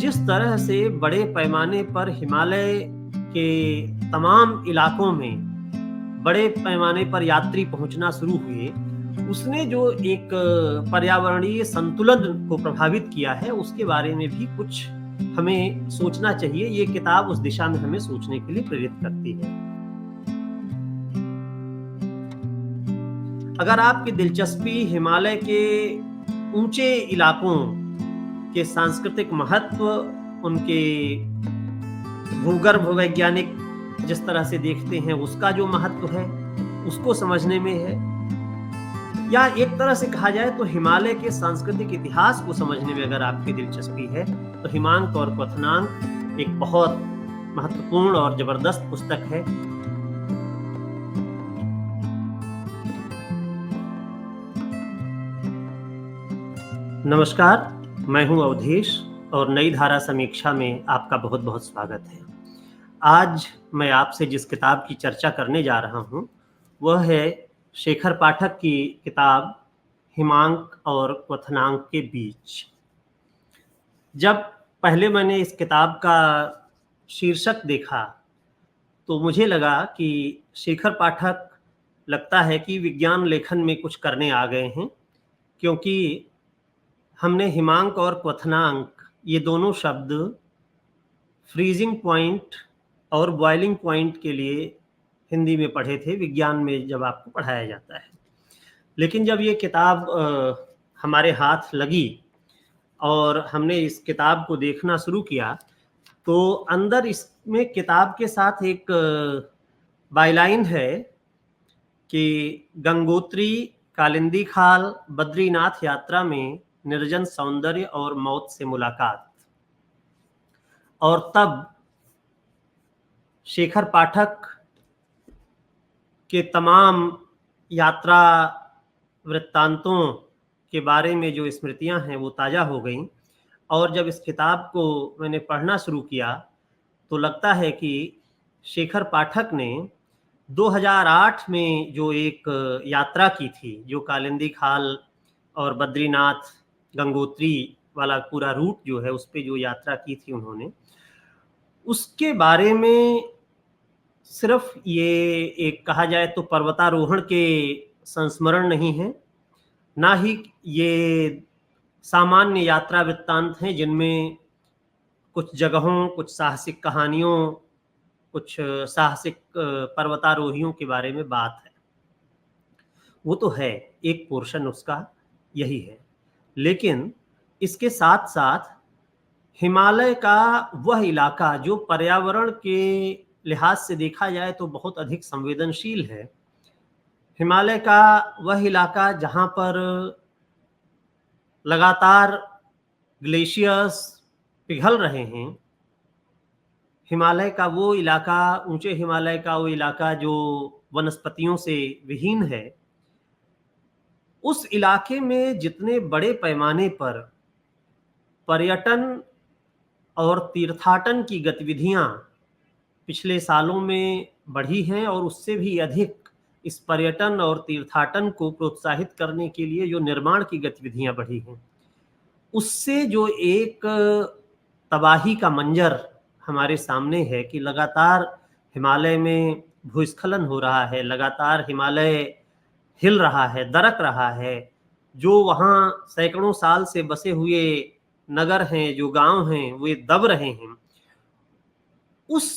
जिस तरह से बड़े पैमाने पर हिमालय के तमाम इलाकों में बड़े पैमाने पर यात्री पहुंचना शुरू हुए, उसने जो एक पर्यावरणीय संतुलन को प्रभावित किया है, उसके बारे में भी कुछ हमें सोचना चाहिए। ये किताब उस दिशा में हमें सोचने के लिए प्रेरित करती है। अगर आपकी दिलचस्पी हिमालय के ऊंचे इलाकों के सांस्कृतिक महत्व, उनके भूगर्भ वैज्ञानिक जिस तरह से देखते हैं उसका जो महत्व है उसको समझने में है, या एक तरह से कहा जाए तो हिमालय के सांस्कृतिक इतिहास को समझने में अगर आपकी दिलचस्पी है, तो हिमांक और क्वथनांक एक बहुत महत्वपूर्ण और जबरदस्त पुस्तक है। नमस्कार, मैं हूं अवधेश और नई धारा समीक्षा में आपका बहुत बहुत स्वागत है। आज मैं आपसे जिस किताब की चर्चा करने जा रहा हूं वह है शेखर पाठक की किताब हिमांक और क्वथनांक के बीच। जब पहले मैंने इस किताब का शीर्षक देखा तो मुझे लगा कि शेखर पाठक लगता है कि विज्ञान लेखन में कुछ करने आ गए हैं, क्योंकि हमने हिमांक और क्वथनांक ये दोनों शब्द फ्रीजिंग पॉइंट और बॉइलिंग पॉइंट के लिए हिंदी में पढ़े थे, विज्ञान में जब आपको पढ़ाया जाता है। लेकिन जब ये किताब हमारे हाथ लगी और हमने इस किताब को देखना शुरू किया, तो अंदर इसमें किताब के साथ एक बायलाइन है कि गंगोत्री कालिंदी खाल बद्रीनाथ यात्रा में निर्जन सौंदर्य और मौत से मुलाकात। और तब शेखर पाठक के तमाम यात्रा वृत्तांतों के बारे में जो स्मृतियां हैं वो ताज़ा हो गईं। और जब इस किताब को मैंने पढ़ना शुरू किया तो लगता है कि शेखर पाठक ने 2008 में जो एक यात्रा की थी, जो कालिंदी खाल और बद्रीनाथ गंगोत्री वाला पूरा रूट जो है उस पे जो यात्रा की थी उन्होंने, उसके बारे में सिर्फ ये एक कहा जाए तो पर्वतारोहण के संस्मरण नहीं है, ना ही ये सामान्य यात्रा वृत्तांत हैं जिनमें कुछ जगहों, कुछ साहसिक कहानियों, कुछ साहसिक पर्वतारोहियों के बारे में बात है। वो तो है, एक पोर्शन उसका यही है, लेकिन इसके साथ साथ हिमालय का वह इलाका जो पर्यावरण के लिहाज से देखा जाए तो बहुत अधिक संवेदनशील है, हिमालय का वह इलाका जहाँ पर लगातार ग्लेशियर्स पिघल रहे हैं, हिमालय का वो इलाका, ऊंचे हिमालय का वो इलाका जो वनस्पतियों से विहीन है, उस इलाके में जितने बड़े पैमाने पर पर्यटन और तीर्थाटन की गतिविधियां पिछले सालों में बढ़ी हैं, और उससे भी अधिक इस पर्यटन और तीर्थाटन को प्रोत्साहित करने के लिए जो निर्माण की गतिविधियां बढ़ी हैं, उससे जो एक तबाही का मंजर हमारे सामने है कि लगातार हिमालय में भूस्खलन हो रहा है, लगातार हिमालय हिल रहा है, दरक रहा है। जो वहाँ सैकड़ों साल से बसे हुए नगर हैं, जो गांव हैं, वो दब रहे हैं। उस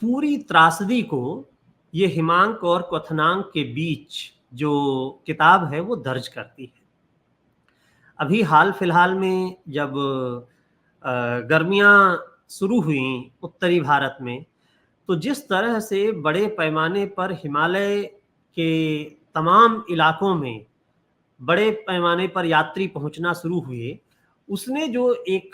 पूरी त्रासदी को ये हिमांक और क्वथनांक के बीच जो किताब है वो दर्ज करती है। अभी हाल फिलहाल में जब गर्मियां शुरू हुई उत्तरी भारत में, तो जिस तरह से बड़े पैमाने पर हिमालय के तमाम इलाकों में बड़े पैमाने पर यात्री पहुंचना शुरू हुए, उसने जो एक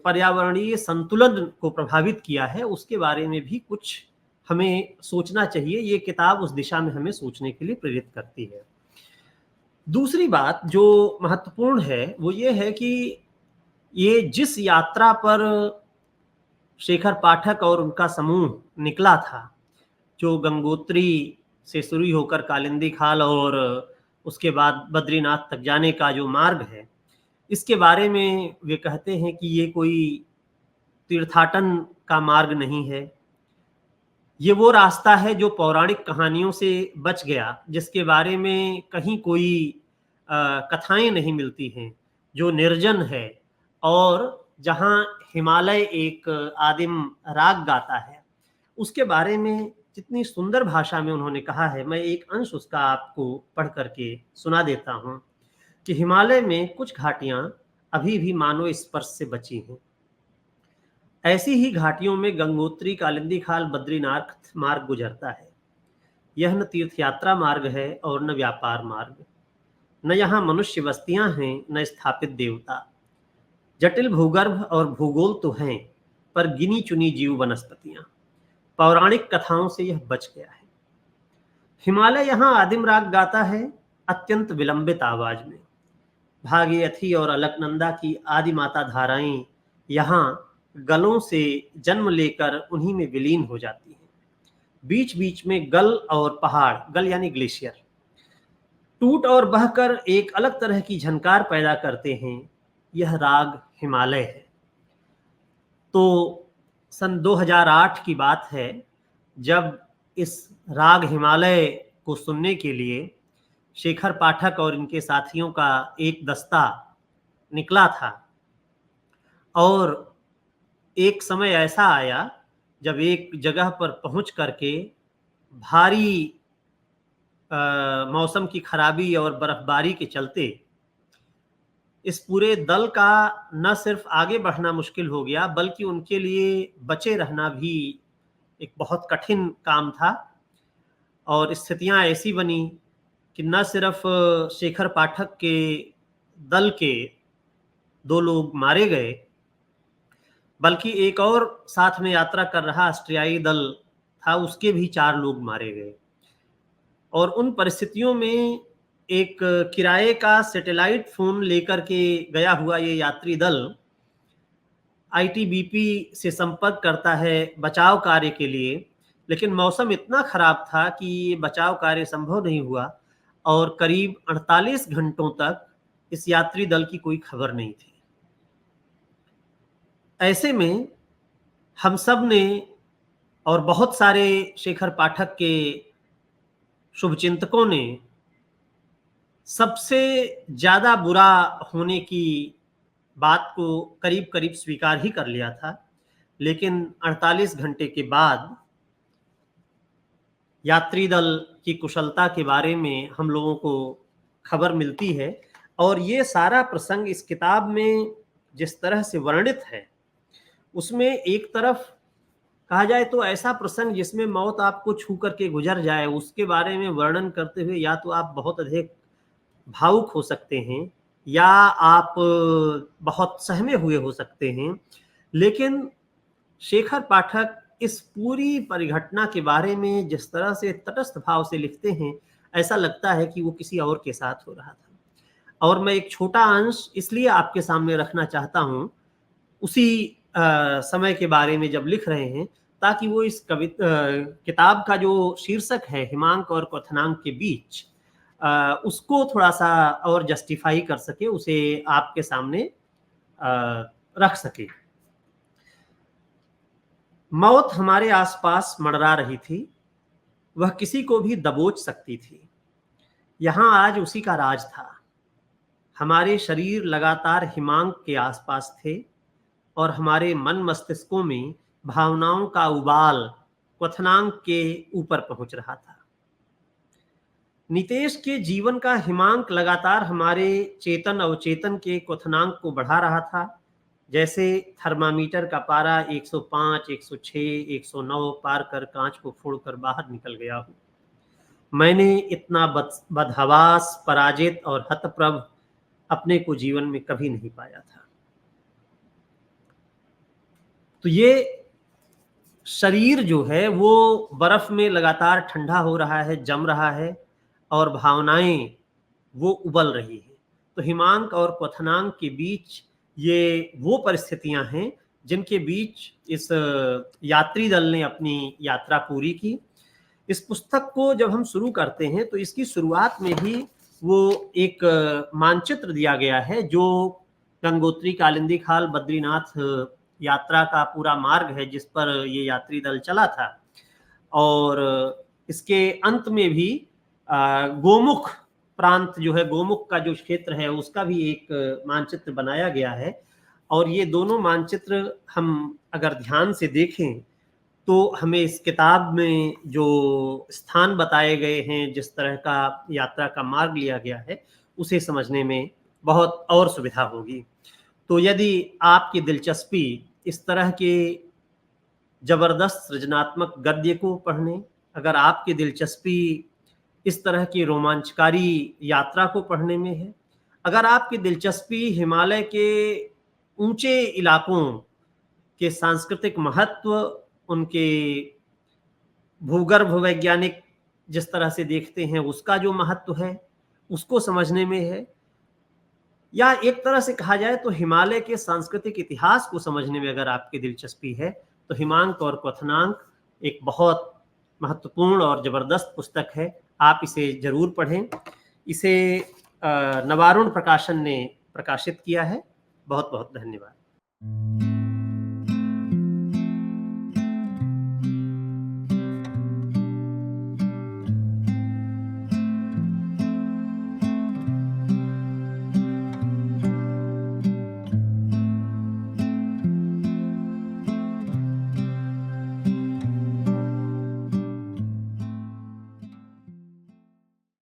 पर्यावरणीय संतुलन को प्रभावित किया है, उसके बारे में भी कुछ हमें सोचना चाहिए। ये किताब उस दिशा में हमें सोचने के लिए प्रेरित करती है। दूसरी बात जो महत्वपूर्ण है वो ये है कि ये जिस यात्रा पर शेखर पाठक और उनका समूह निकला था, जो गंगोत्री से शुरू होकर कालिंदी खाल और उसके बाद बद्रीनाथ तक जाने का जो मार्ग है, इसके बारे में वे कहते हैं कि ये कोई तीर्थाटन का मार्ग नहीं है, ये वो रास्ता है जो पौराणिक कहानियों से बच गया, जिसके बारे में कहीं कोई कथाएं नहीं मिलती हैं, जो निर्जन है और जहाँ हिमालय एक आदिम राग गाता है। उसके बारे में जितनी सुंदर भाषा में उन्होंने कहा है, मैं एक अंश उसका आपको पढ़ करके सुना देता हूँ कि हिमालय में कुछ घाटियां अभी भी मानव स्पर्श से बची हैं। ऐसी ही घाटियों में गंगोत्री, कालिंदी खाल, बद्रीनाथ मार्ग गुजरता है। यह न तीर्थ यात्रा मार्ग है और न व्यापार मार्ग। न यहाँ मनुष्य बस्तियां हैं, न स्थापित देवता। जटिल भूगर्भ और भूगोल तो हैं, पर गिनी चुनी जीव वनस्पतियां। पौराणिक कथाओं से यह बच गया है। हिमालय यहाँ आदिम राग गाता है, अत्यंत विलंबित आवाज में। भागीरथी और अलकनंदा की आदि माता धाराएं यहाँ गलों से जन्म लेकर उन्हीं में विलीन हो जाती हैं। बीच बीच में गल और पहाड़, गल यानी ग्लेशियर, टूट और बहकर एक अलग तरह की झनकार पैदा करते हैं। यह राग हिमालय है। तो सन 2008 की बात है, जब इस राग हिमालय को सुनने के लिए शेखर पाठक और इनके साथियों का एक दस्ता निकला था। और एक समय ऐसा आया जब एक जगह पर पहुंच करके भारी मौसम की खराबी और बर्फबारी के चलते इस पूरे दल का न सिर्फ आगे बढ़ना मुश्किल हो गया, बल्कि उनके लिए बचे रहना भी एक बहुत कठिन काम था। और स्थितियां ऐसी बनी कि न सिर्फ शेखर पाठक के दल के 2 लोग मारे गए, बल्कि एक और साथ में यात्रा कर रहा ऑस्ट्रियाई दल था, उसके भी 4 लोग मारे गए। और उन परिस्थितियों में एक किराए का सैटेलाइट फोन लेकर के गया हुआ ये यात्री दल आईटीबीपी से संपर्क करता है बचाव कार्य के लिए, लेकिन मौसम इतना खराब था कि ये बचाव कार्य संभव नहीं हुआ और करीब 48 घंटों तक इस यात्री दल की कोई खबर नहीं थी। ऐसे में हम सब ने और बहुत सारे शेखर पाठक के शुभचिंतकों ने सबसे ज्यादा बुरा होने की बात को करीब करीब स्वीकार ही कर लिया था। लेकिन 48 घंटे के बाद यात्री दल की कुशलता के बारे में हम लोगों को खबर मिलती है। और ये सारा प्रसंग इस किताब में जिस तरह से वर्णित है, उसमें एक तरफ कहा जाए तो ऐसा प्रसंग जिसमें मौत आपको छू करके गुजर जाए, उसके बारे में वर्णन करते हुए या तो आप बहुत अधिक भावुक हो सकते हैं या आप बहुत सहमे हुए हो सकते हैं। लेकिन शेखर पाठक इस पूरी परिघटना के बारे में जिस तरह से तटस्थ भाव से लिखते हैं, ऐसा लगता है कि वो किसी और के साथ हो रहा था। और मैं एक छोटा अंश इसलिए आपके सामने रखना चाहता हूं उसी समय के बारे में जब लिख रहे हैं, ताकि वो इस किताब का जो शीर्षक है हिमांक और क्वथनांक के बीच, उसको थोड़ा सा और जस्टिफाई कर सके, उसे आपके सामने रख सके। मौत हमारे आसपास मंडरा रही थी, वह किसी को भी दबोच सकती थी। यहां आज उसी का राज था। हमारे शरीर लगातार हिमांक के आसपास थे और हमारे मन मस्तिष्कों में भावनाओं का उबाल क्वथनांक के ऊपर पहुंच रहा था। नितेश के जीवन का हिमांक लगातार हमारे चेतन अवचेतन के क्वथनांक को बढ़ा रहा था। जैसे थर्मामीटर का पारा 105, 106, 109 पार कर कांच को फोड़कर बाहर निकल गया हूं। मैंने इतना बदहवास, पराजित और हतप्रभ अपने को जीवन में कभी नहीं पाया था। तो ये शरीर जो है वो बर्फ में लगातार ठंडा हो रहा है, जम रहा है और भावनाएं वो उबल रही है। तो हिमांक और क्वथनांक के बीच ये वो परिस्थितियां हैं जिनके बीच इस यात्री दल ने अपनी यात्रा पूरी की। इस पुस्तक को जब हम शुरू करते हैं तो इसकी शुरुआत में ही वो एक मानचित्र दिया गया है जो गंगोत्री, कालिंदी खाल, बद्रीनाथ यात्रा का पूरा मार्ग है जिस पर ये यात्री दल चला था। और इसके अंत में भी गोमुख प्रांत जो है, गोमुख का जो क्षेत्र है उसका भी एक मानचित्र बनाया गया है। और ये दोनों मानचित्र हम अगर ध्यान से देखें तो हमें इस किताब में जो स्थान बताए गए हैं, जिस तरह का यात्रा का मार्ग लिया गया है, उसे समझने में बहुत और सुविधा होगी। तो यदि आपकी दिलचस्पी इस तरह के जबरदस्त सृजनात्मक गद्य को पढ़ने, अगर आपकी दिलचस्पी इस तरह की रोमांचकारी यात्रा को पढ़ने में है, अगर आपकी दिलचस्पी हिमालय के ऊंचे इलाकों के सांस्कृतिक महत्व, उनके भूगर्भ वैज्ञानिक जिस तरह से देखते हैं उसका जो महत्व है उसको समझने में है, या एक तरह से कहा जाए तो हिमालय के सांस्कृतिक इतिहास को समझने में अगर आपकी दिलचस्पी है, तो हिमांक और क्वथनांक एक बहुत महत्वपूर्ण और जबरदस्त पुस्तक है। आप इसे जरूर पढ़ें। इसे नवारुण प्रकाशन ने प्रकाशित किया है। बहुत बहुत धन्यवाद।